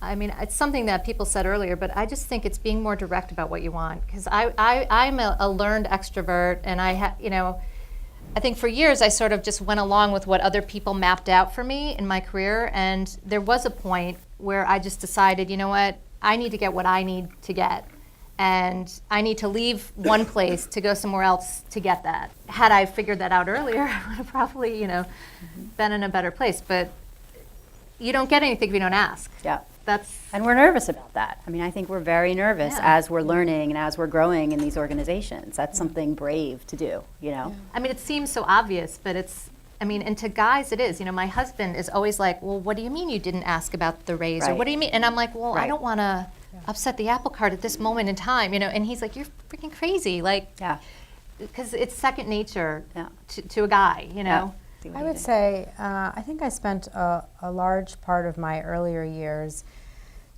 I mean, it's something that people said earlier, but I just think it's being more direct about what you want. Because I'm a learned extrovert, and I think for years I sort of just went along with what other people mapped out for me in my career. And there was a point where I just decided, you know what, I need to get what I need to get. And I need to leave one place to go somewhere else to get that. Had I figured that out earlier, I would have probably, been in a better place. But you don't get anything if you don't ask. Yeah. And we're nervous about that. I mean, I think we're very nervous as we're learning and as we're growing in these organizations. That's something brave to do, I mean, it seems so obvious, but and to guys it is. My husband is always like, well, what do you mean you didn't ask about the raise? Or what do you mean? And I'm like, well, I don't want to upset the apple cart at this moment in time, and he's like, you're freaking crazy. Because it's second nature to a guy, Yeah. I would say, I think I spent a large part of my earlier years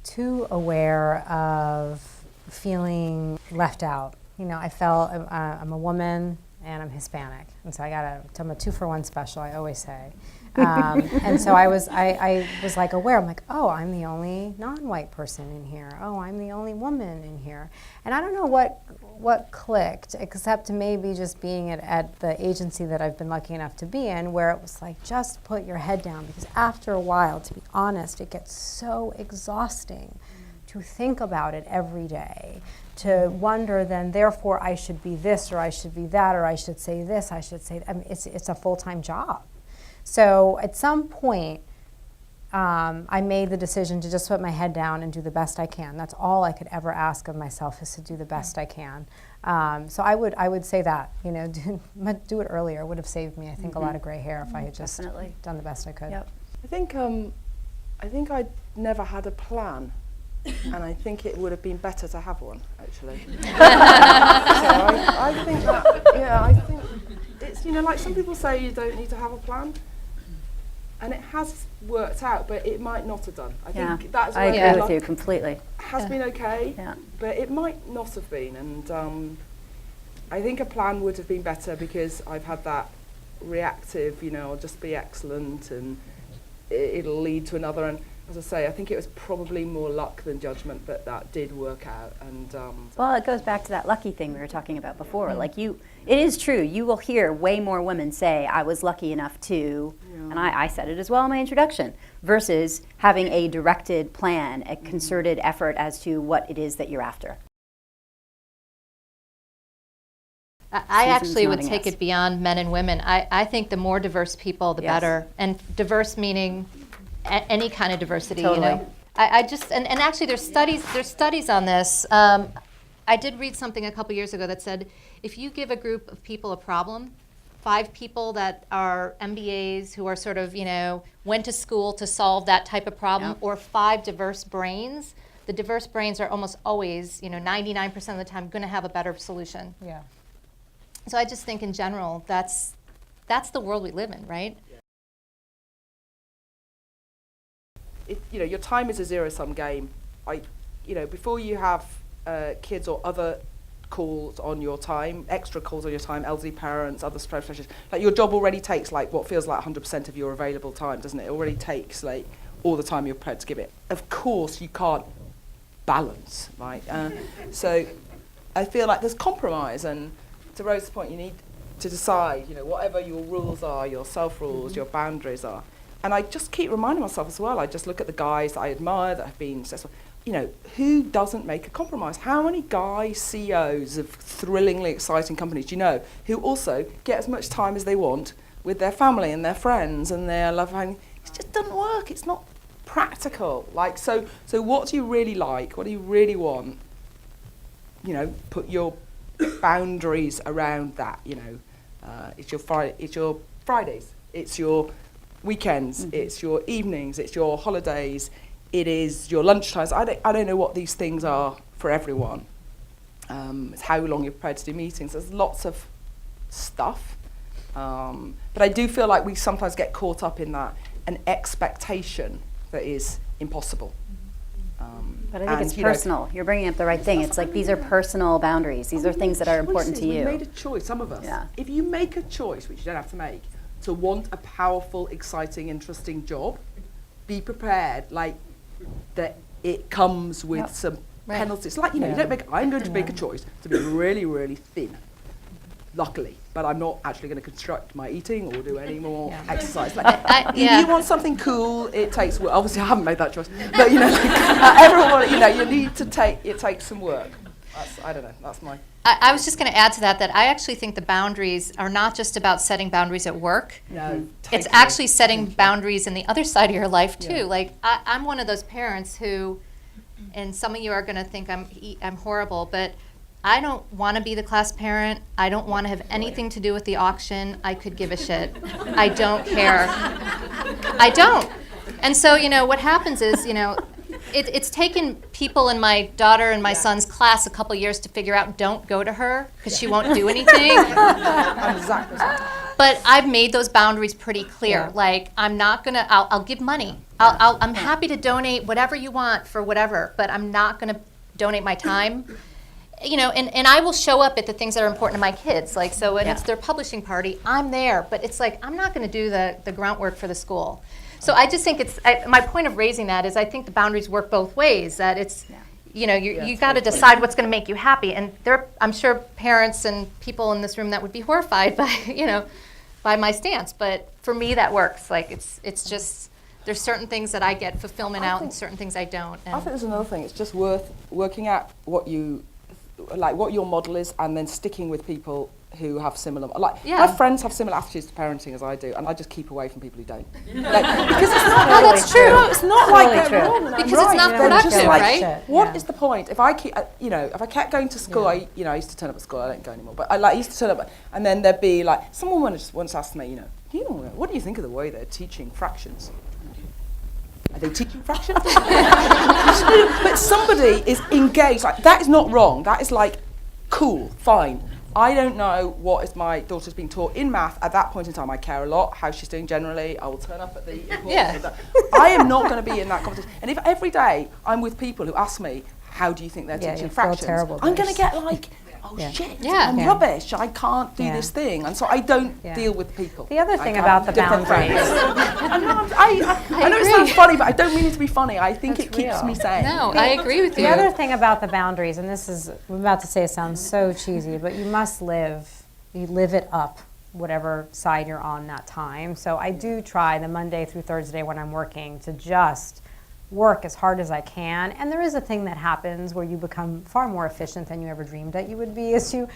too aware of feeling left out. I felt I'm a woman and I'm Hispanic, and so I'm a 2-for-1 special, I always say. And so I was like aware. I'm like, oh, I'm the only non-white person in here. Oh, I'm the only woman in here. And I don't know what clicked, except maybe just being at the agency that I've been lucky enough to be in, where it was like, just put your head down, because after a while, to be honest, it gets so exhausting to think about it every day, to wonder then, therefore, I should be this, or I should be that, or I should say this, I should say, it's a full-time job. So at some point, I made the decision to just put my head down and do the best I can. That's all I could ever ask of myself, is to do the best I can. So I would say that, do it earlier would have saved me, I think, a lot of gray hair if I had just done the best I could. Yep. I think I never had a plan, and I think it would have been better to have one, actually. So I think that, I think it's, like some people say you don't need to have a plan. And it has worked out, but it might not have done. I think that's I agree with you completely. Has been okay, but it might not have been. And I think a plan would have been better, because I've had that reactive, I'll just be excellent and it'll lead to another. And as I say, I think it was probably more luck than judgment, but that did work out. And well, it goes back to that lucky thing we were talking about before. It is true. You will hear way more women say, I was lucky enough to, and I said it as well in my introduction, versus having a directed plan, a concerted effort as to what it is that you're after. I actually would take it beyond men and women. I think the more diverse people, the better. And diverse meaning any kind of diversity, Totally. I just, and actually there's studies on this. I did read something a couple years ago that said, if you give a group of people a problem, 5 people that are MBAs who are sort of, went to school to solve that type of problem, or 5 diverse brains, the diverse brains are almost always, 99% of the time going to have a better solution. Yeah. So I just think in general, that's the world we live in, right? Your time is a zero-sum game. Before you have kids or other calls on your time, extra calls on your time, elderly parents, other professions, your job already takes what feels like 100% of your available time, doesn't it? It already takes all the time you're prepared to give it. Of course, you can't balance, right? So I feel like there's compromise, and to Rose's point, you need to decide, whatever your rules are, your self-rules, your boundaries are. And I just keep reminding myself as well, I just look at the guys that I admire, that have been successful. Who doesn't make a compromise? How many guy CEOs of thrillingly exciting companies do you know who also get as much time as they want with their family and their friends and their love? It just doesn't work. It's not practical. So what do you really like? What do you really want? Put your boundaries around that. It's your Fridays. It's your weekends. It's your evenings. It's your holidays. It is your lunchtimes. I don't know what these things are for everyone. It's how long you're prepared to do meetings. There's lots of stuff. But I do feel like we sometimes get caught up in an expectation that is impossible. But I think it's personal. You're bringing up the right thing. It's like these are personal boundaries. These are things that are important to you. We made a choice, some of us. Yeah. If you make a choice, which you don't have to make, to want a powerful, exciting, interesting job, be prepared. The it comes with Yep. some Right. penalties. It's like, you know, you don't make, I'm going to make a choice to be really, really thin, luckily, but I'm not actually going to construct my eating or do any more exercise. Like, if you want something cool, it takes work. Obviously, I haven't made that choice, but you know, everyone, you know, you need to it takes some work. I don't know, that's my... I was just going to add to that I actually think the boundaries are not just about setting boundaries at work. No, It's actually setting boundaries in the other side of your life too. Yeah. Like I'm one of those parents who, and some of you are going to think I'm horrible, but I don't want to be the class parent. I don't want to have anything to do with the auction. I could give a shit. I don't care. I don't. And so, you know, what happens is, you know, it's taken people in my daughter and my son's class a couple years to figure out don't go to her because she won't do anything. I'm exactly the same. But I've made those boundaries pretty clear. Like, I'm not gonna, I'll give money. I'm happy to donate whatever you want for whatever, but I'm not gonna donate my time. You know, and I will show up at the things that are important to my kids. Like, so when it's their publishing party, I'm there. But it's like, I'm not gonna do the grunt work for the school. So I just think my point of raising that is I think the boundaries work both ways. That it's, you know, you got to decide what's going to make you happy. And I'm sure parents and people in this room that would be horrified by, you know, by my stance. But for me, that works. Like it's just there's certain things that I get fulfillment out, and certain things I don't. I think there's another thing. It's just worth working out what your model is, and then sticking with people who have similar. Like my friends have similar attitudes to parenting as I do, and I just keep away from people who don't. Like, because it's not. No, that's true. No, it's not Totally like true. they're wrong and I'm Because right. it's not They're just productive, like, right? What is the point? If I keep, if I kept going to school, I used to turn up at school. I don't go anymore, but I used to turn up, and then there'd be like someone once asked me, what do you think of the way they're teaching fractions? Are they teaching fractions? But somebody is engaged. Like, that is not wrong. That is like cool, fine. I don't know what is my daughter's being taught in math at that point in time. I care a lot how she's doing generally. I will turn up at the I am not going to be in that competition. And if every day I'm with people who ask me, how do you think they're teaching fractions? I'm going to get like, shit, I'm rubbish. I can't do this thing. And so I don't deal with people. The other thing about the boundaries. I know it sounds funny, but I don't mean it to be funny. I think it keeps me sane. No, I agree with you. The other thing about the boundaries, and this is, I'm about to say it sounds so cheesy, but you live it up, whatever side you're on that time. So I do try the Monday through Thursday when I'm working to just work as hard as I can. And there is a thing that happens where you become far more efficient than you ever dreamed that you would be as you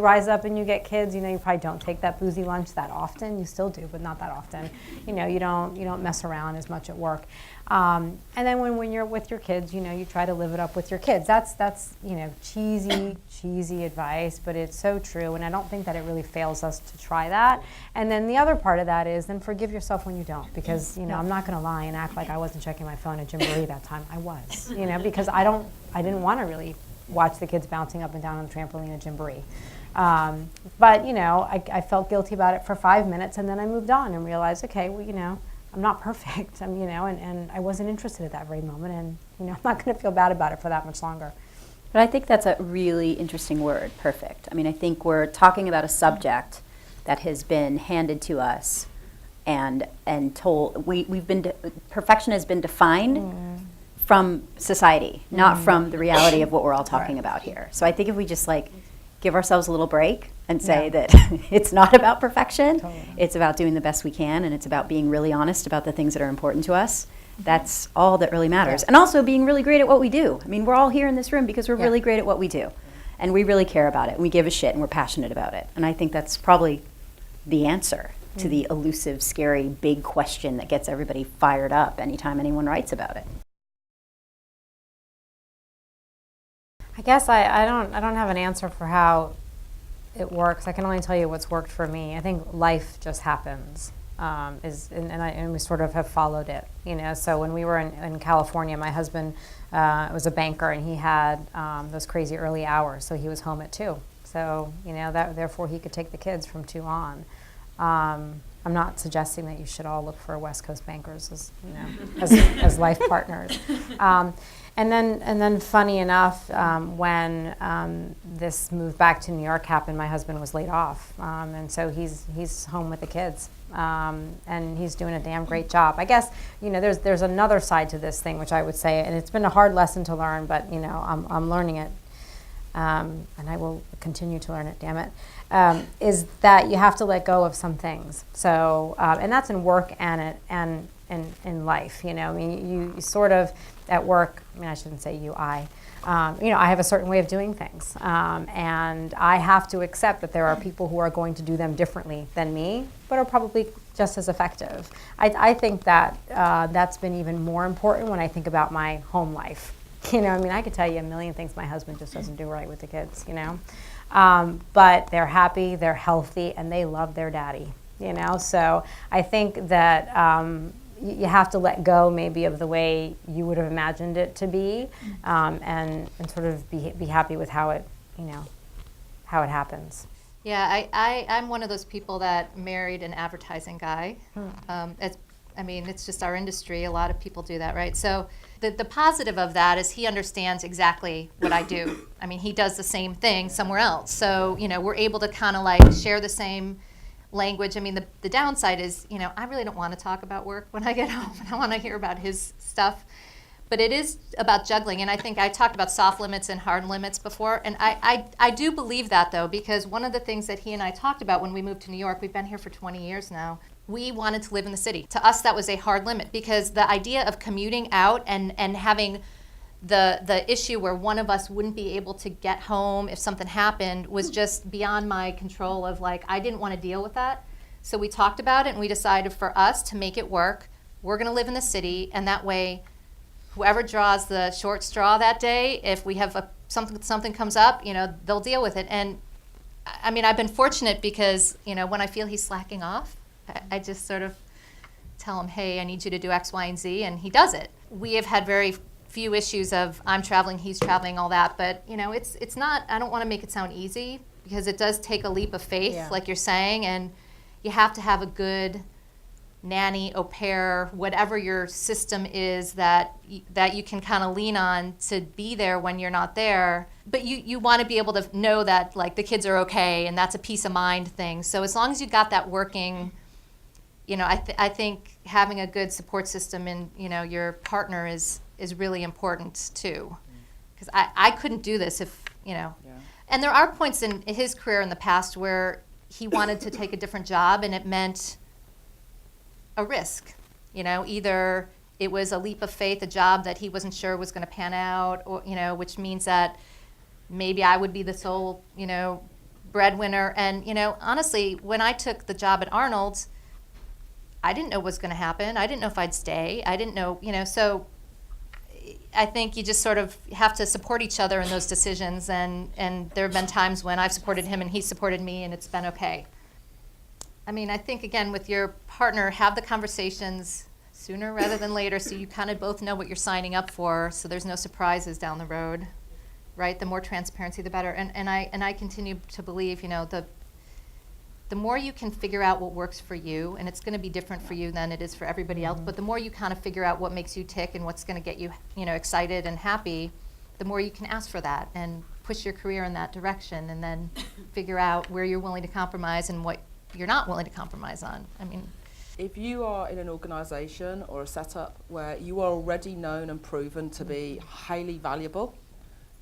rise up and you get kids. You know, you probably don't take that boozy lunch that often. You still do, but not that often. You know, you don't mess around as much at work. And then when you're with your kids, you know, you try to live it up with your kids. That's you know, cheesy advice, but it's so true. And I don't think that it really fails us to try that. And then the other part of that is then forgive yourself when you don't, because, you know, I'm not going to lie and act like I wasn't checking my phone at Gymboree that time. I was, you know, because I didn't want to really watch the kids bouncing up and down on the trampoline at Gymboree. But, you know, I felt guilty about it for 5 minutes, and then I moved on and realized, okay, well, you know, I'm not perfect, you know, and I wasn't interested at that very moment, and, you know, I'm not going to feel bad about it for that much longer. But I think that's a really interesting word, perfect. I mean, I think we're talking about a subject that has been handed to us and told, perfection has been defined from society, not from the reality of what we're all talking about here. So I think if we just like give ourselves a little break and say that it's not about perfection, it's about doing the best we can, and it's about being really honest about the things that are important to us. That's all that really matters. And also being really great at what we do. I mean, we're all here in this room because we're really great at what we do. And we really care about it, and we give a shit, and we're passionate about it. And I think that's probably the answer to the elusive, scary, big question that gets everybody fired up anytime anyone writes about it. I guess I don't have an answer for how it works. I can only tell you what's worked for me. I think life just happens, and we sort of have followed it. You know, so when we were in California, my husband was a banker, and he had those crazy early hours, so he was home at 2. So, you know, therefore he could take the kids from 2 on. I'm not suggesting that you should all look for West Coast bankers as, you know, as life partners. And then, funny enough, when this move back to New York happened, my husband was laid off, and so he's home with the kids, and he's doing a damn great job. I guess, you know, there's another side to this thing, which I would say, and it's been a hard lesson to learn, but you know, I'm learning it, and I will continue to learn it. Damn it. Is that you have to let go of some things. So, and that's in work and in life. You know, I mean, you sort of at work. I mean, I shouldn't say you. You know, I have a certain way of doing things, and I have to accept that there are people who are going to do them differently than me, but are probably just as effective. I think that that's been even more important when I think about my home life. You know, I mean, I could tell you a million things my husband just doesn't do right with the kids. You know. But they're happy, they're healthy, and they love their daddy, you know? So I think that you have to let go maybe of the way you would have imagined it to be, and sort of be happy with how it, you know, how it happens. Yeah, I'm one of those people that married an advertising guy. It's just our industry. A lot of people do that, right? So the positive of that is he understands exactly what I do. I mean, he does the same thing somewhere else. So, you know, we're able to kind of like share the same language. I mean, the downside is, you know, I really don't want to talk about work when I get home. I want to hear about his stuff. But it is about juggling. And I think I talked about soft limits and hard limits before. And I do believe that, though, because one of the things that he and I talked about when we moved to New York, we've been here for 20 years now, we wanted to live in the city. To us, that was a hard limit because the idea of commuting out and having the issue where one of us wouldn't be able to get home if something happened was just beyond my control of like, I didn't want to deal with that. So we talked about it and we decided for us to make it work, we're going to live in the city, and that way whoever draws the short straw that day, if we have something comes up, you know, they'll deal with it. And I mean, I've been fortunate because, you know, when I feel he's slacking off, I just sort of tell him, hey, I need you to do X, Y, and Z, and he does it. We have had very few issues of I'm traveling, he's traveling, all that, but, you know, it's not, I don't want to make it sound easy because it does take a leap of faith, like you're saying, and you have to have a good nanny, au pair, whatever your system is that you can kind of lean on to be there when you're not there. But you want to be able to know that, like, the kids are okay, and that's a peace of mind thing. So as long as you got that working, you know, I think having a good support system in, you know, your partner is really important too. Because I couldn't do this if, you know. Yeah. And there are points in his career in the past where he wanted to take a different job and it meant a risk. You know, either it was a leap of faith, a job that he wasn't sure was going to pan out, or, you know, which means that maybe I would be the sole, you know, breadwinner. And, you know, honestly, when I took the job at Arnold's, I didn't know what was going to happen. I didn't know if I'd stay. I didn't know, you know, so I think you just sort of have to support each other in those decisions. And there have been times when I've supported him and he's supported me, and it's been okay. I mean, I think, again, with your partner, have the conversations sooner rather than later so you kind of both know what you're signing up for, so there's no surprises down the road, right? The more transparency, the better. And I continue to believe, you know, the more you can figure out what works for you, and it's going to be different for you than it is for everybody else, but the more you kind of figure out what makes you tick and what's going to get you, you know, excited and happy, the more you can ask for that and push your career in that direction, and then figure out where you're willing to compromise and what you're not willing to compromise on. I mean, if you are in an organisation or a setup where you are already known and proven to be highly valuable,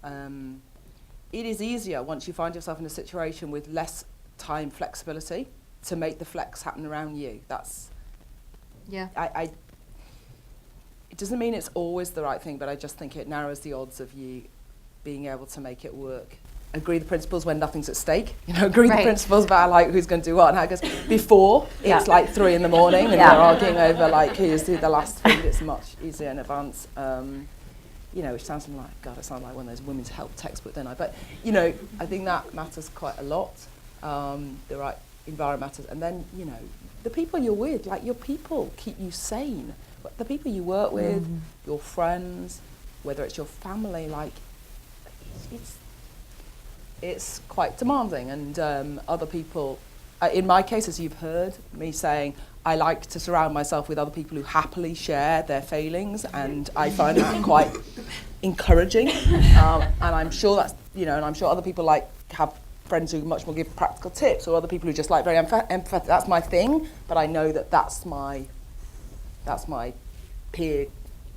it is easier once you find yourself in a situation with less time flexibility to make the flex happen around you. That's, yeah. It doesn't mean it's always the right thing, but I just think it narrows the odds of you being able to make it work. Agree the principles when nothing's at stake. You know, agree the principles about like who's going to do what and how it goes. Before it's like 3 a.m. and they're arguing over like who's the last food. It's much easier in advance. You know, which sounds like, God, it sounds like one of those women's help textbooks, don't I? But you know, I think that matters quite a lot. The right environment matters, and then you know, the people you're with, like your people, keep you sane. But the people you work with, your friends, whether it's your family, like it's quite demanding, and other people, in my case, as you've heard me saying, I like to surround myself with other people who happily share their failings, and I find that quite encouraging. And I'm sure that's, and I'm sure other people have friends who much more give practical tips, or other people who just like very empathetic. That's my thing, but I know that that's my peer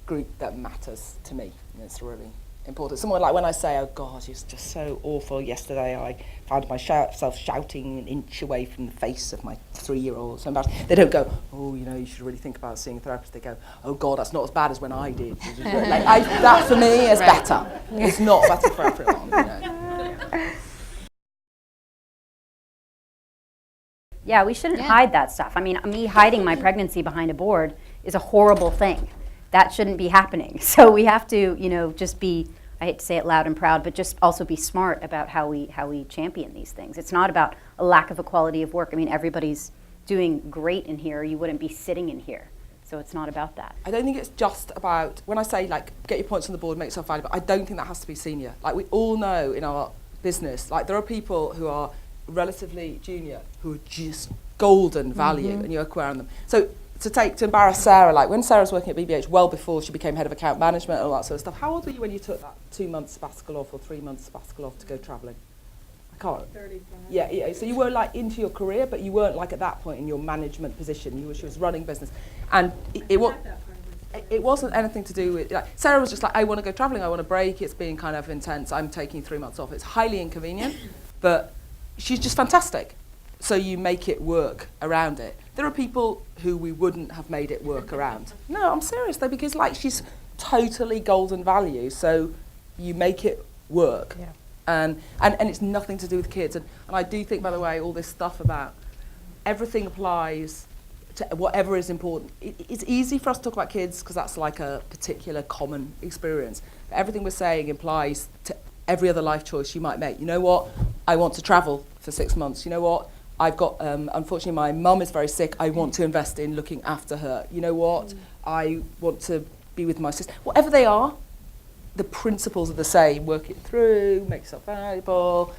group that matters to me, and it's really important. Someone like when I say, oh God, it's just so awful. Yesterday I found myself shouting an inch away from the face of my 3-year-old. So embarrassed. They don't go, oh, you should really think about seeing a therapist. They go, oh God, that's not as bad as when I did. That for me is better. It's not better for everyone. Yeah, we shouldn't hide that stuff. I mean, me hiding my pregnancy behind a board is a horrible thing. That shouldn't be happening. So we have to, just be, I hate to say it loud and proud, but just also be smart about how we champion these things. It's not about a lack of equality of work. I mean, everybody's doing great in here. You wouldn't be sitting in here. So it's not about that. I don't think it's just about, when I say get your points on the board, make yourself valuable, I don't think that has to be senior. We all know in our business, there are people who are relatively junior who are just golden value, and you acquire them. So to embarrass Sarah, when Sarah was working at BBH, well before she became head of account management and all that sort of stuff, how old were you when you took that 2 months sabbatical off or 3 months sabbatical off to go travelling? I can't. 35. Yeah. So you were into your career, but you weren't at that point in your management position. She was running business, and it wasn't anything to do with. Sarah was just I want to go travelling. I want a break. It's been kind of intense. I'm taking 3 months off. It's highly inconvenient, but she's just fantastic. So you make it work around it. There are people who we wouldn't have made it work around. No, I'm serious though, because she's totally golden value. So you make it work. Yeah. And it's nothing to do with kids. And I do think, by the way, all this stuff about everything applies to whatever is important. It's easy for us to talk about kids because that's a particular common experience. But everything we're saying applies to every other life choice you might make. You know what? I want to travel for 6 months. You know what? I've got, unfortunately, my mum is very sick. I want to invest in looking after her. You know what? I want to be with my sister. Whatever they are, the principles are the same. Work it through, make yourself valuable,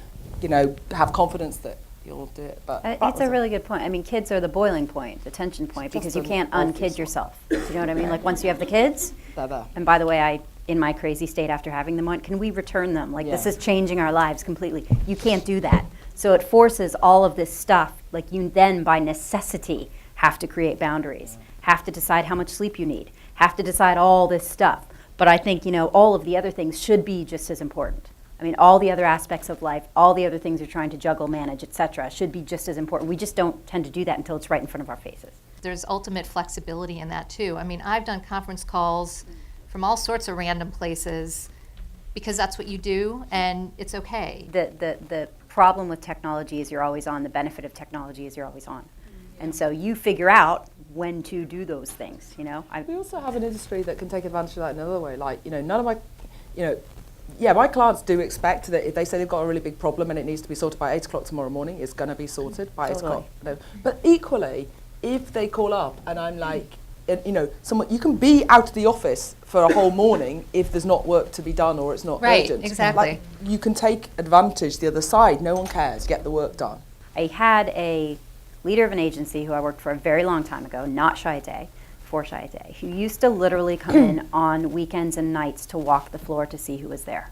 have confidence that you'll do it. But it's a really good point. I mean, kids are the boiling point, the tension point, because you can't unkid yourself. Do you know what I mean? Once you have the kids, they're there. And by the way, in my crazy state after having them on, can we return them? This is changing our lives completely. You can't do that. So it forces all of this stuff, you then by necessity have to create boundaries, have to decide how much sleep you need, have to decide all this stuff. But I think, all of the other things should be just as important. I mean, all the other aspects of life, all the other things you're trying to juggle, manage, et cetera, should be just as important. We just don't tend to do that until it's right in front of our faces. There's ultimate flexibility in that too. I mean, I've done conference calls from all sorts of random places because that's what you do and it's okay. The problem with technology is you're always on. The benefit of technology is you're always on. And so you figure out when to do those things, We also have an industry that can take advantage of that in another way. None of my, my clients do expect that if they say they've got a really big problem and it needs to be sorted by 8 o'clock tomorrow morning, it's going to be sorted by 8 o'clock. But equally, if they call up and I'm someone, you can be out of the office for a whole morning if there's not work to be done or it's not urgent. Exactly. You can take advantage the other side. No one cares. Get the work done. I had a leader of an agency who I worked for a very long time ago, not Shy Day, for Shy Day, who used to literally come in on weekends and nights to walk the floor to see who was there.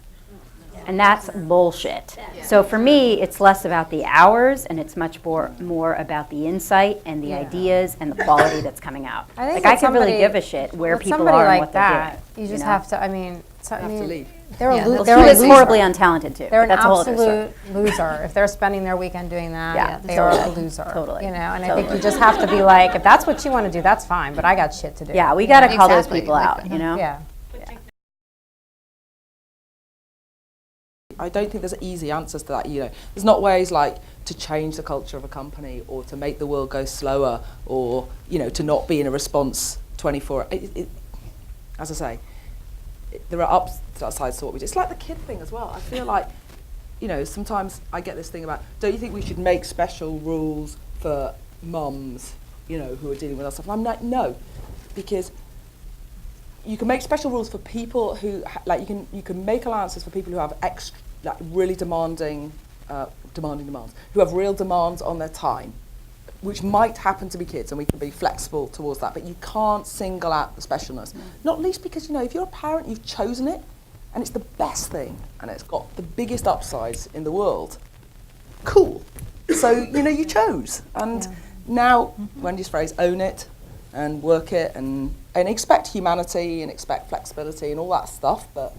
And that's bullshit. So for me, it's less about the hours and it's much more about the insight and the ideas and the quality that's coming out. I could really give a shit where people are and what they're doing. You just have to, Have to leave. They're a He they're was a horribly untalented too. They're an That's a whole other story. absolute loser. If they're spending their weekend doing that, Yeah, they are a totally. loser. Totally. And I think you just have to be if that's what you want to do, that's fine, but I got shit to do. Yeah, we got to call those Exactly. people out, Yeah. I don't think there's easy answers to that. There's not ways to change the culture of a company or to make the world go slower or to not be in a response 24. As I say, there are upsides to what we do. It's like the kid thing as well. I feel sometimes I get this thing about, don't you think we should make special rules for mums, who are dealing with that stuff? And I'm like, no, because you can make special rules for people who you can make allowances for people who have really demanding demands, who have real demands on their time, which might happen to be kids, and we can be flexible towards that, but you can't single out the specialness. Not least because, you know, if you're a parent, you've chosen it, and it's the best thing, and it's got the biggest upsides in the world. Cool. So, you know, you chose. And now, Wendy's phrase, own it and work it and expect humanity and expect flexibility and all that stuff, but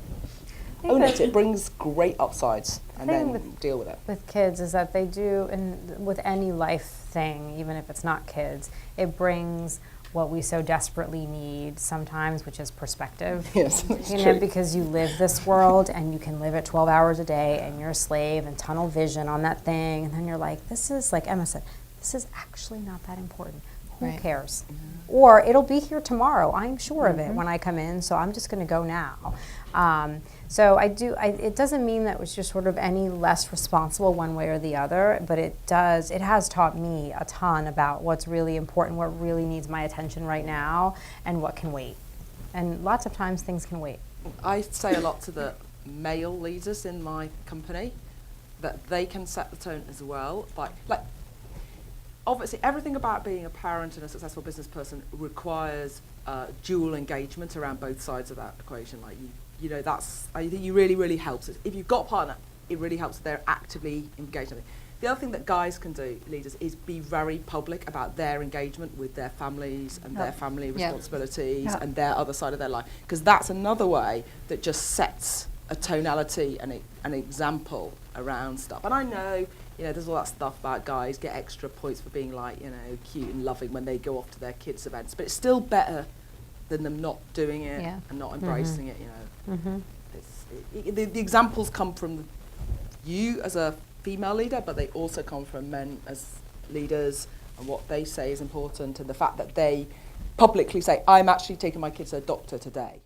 own it. It brings great upsides, and then deal with it. With kids is that they do, and with any life thing, even if it's not kids, it brings what we so desperately need sometimes, which is perspective. Yes, it's You know, true. because you live this world and you can live it 12 hours a day and you're a slave and tunnel vision on that thing, and then you're like, this is, like Emma said, this is actually not that important. Who Right. cares? Or it'll be here tomorrow. I'm sure of it when I come in, so I'm just going to go now. So it doesn't mean that it's just sort of any less responsible one way or the other, but it has taught me a ton about what's really important, what really needs my attention right now, and what can wait. And lots of times things can wait. I say a lot to the male leaders in my company that they can set the tone as well. Like obviously, everything about being a parent and a successful business person requires dual engagement around both sides of that equation. Like you know, I think you really helps. If you've got a partner, it really helps that they're actively engaged in it. The other thing that guys can do, leaders, is be very public about their engagement with their families and their family responsibilities and their other side of their life, because that's another way that just sets a tonality and an example around stuff. And I know, you know, there's all that stuff about guys get extra points for being, like, you know, cute and loving when they go off to their kids' events, but it's still better than them not doing it and not embracing it, you know. The examples come from you as a female leader, but they also come from men as leaders, and what they say is important, and the fact that they publicly say, I'm actually taking my kids to a doctor today.